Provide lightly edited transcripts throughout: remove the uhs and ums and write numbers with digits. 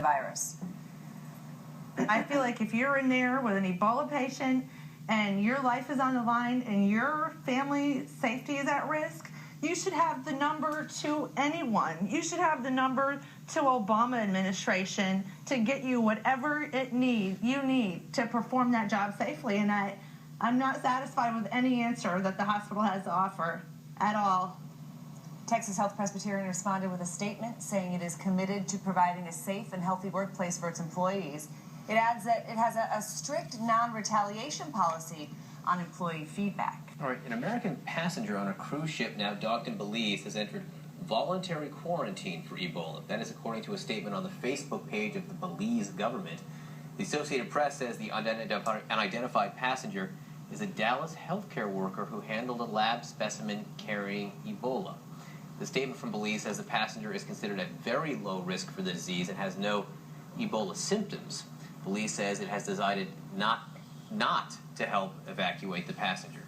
virus. I feel like if you're in there with an Ebola patient and your life is on the line and your family safety is at risk, you should have the number to anyone. You should have the number to Obama administration to get you whatever you need to perform that job safely. And I'm not satisfied with any answer that the hospital has to offer at all. Texas Health Presbyterian responded with a statement saying it is committed to providing a safe and healthy workplace for its employees. It adds that it has a strict non-retaliation policy on employee feedback. All right, an American passenger on a cruise ship now docked in Belize has entered voluntary quarantine for Ebola. That is according to a statement on the Facebook page of the Belize government. The Associated Press says the unidentified passenger is a Dallas healthcare worker who handled a lab specimen carrying Ebola. The statement from Belize says the passenger is considered at very low risk for the disease and has no Ebola symptoms. Belize says it has decided not to help evacuate the passenger.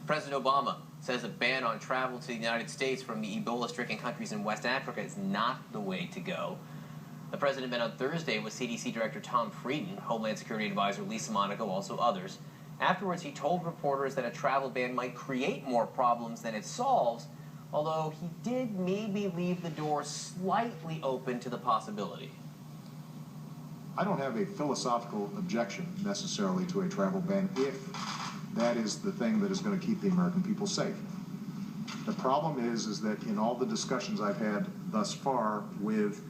President Obama says a ban on travel to the United States from the Ebola-stricken countries in West Africa is not the way to go. The president met on Thursday with CDC Director Tom Frieden, Homeland Security Advisor Lisa Monaco, also others. Afterwards, he told reporters that a travel ban might create more problems than it solves, although he did maybe leave the door slightly open to the possibility. I don't have a philosophical objection necessarily to a travel ban if that is the thing that is going to keep the American people safe. The problem is that in all the discussions I've had thus far with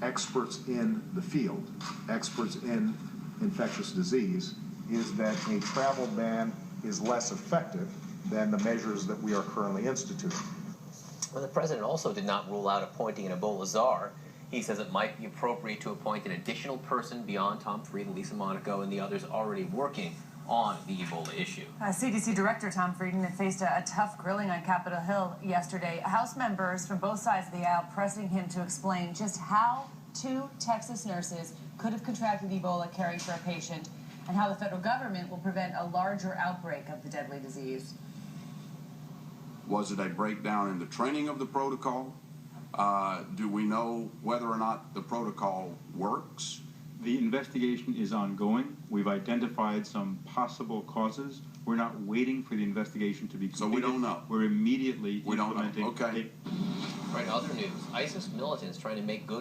experts in the field, experts in infectious disease, is that a travel ban is less effective than the measures that we are currently instituting. Well, the president also did not rule out appointing an Ebola czar. He says it might be appropriate to appoint an additional person beyond Tom Frieden, Lisa Monaco, and the others already working on the Ebola issue. CDC Director Tom Frieden faced a tough grilling on Capitol Hill yesterday. House members from both sides of the aisle pressing him to explain just how 2 Texas nurses could have contracted Ebola caring for a patient and how the federal government will prevent a larger outbreak of the deadly disease. Was it a breakdown in the training of the protocol? Do we know whether or not the protocol works? The investigation is ongoing. We've identified some possible causes. We're not waiting for the investigation to be completed. So we don't know. We're immediately implementing. We don't know. Okay. Right, other news. ISIS militants trying to make good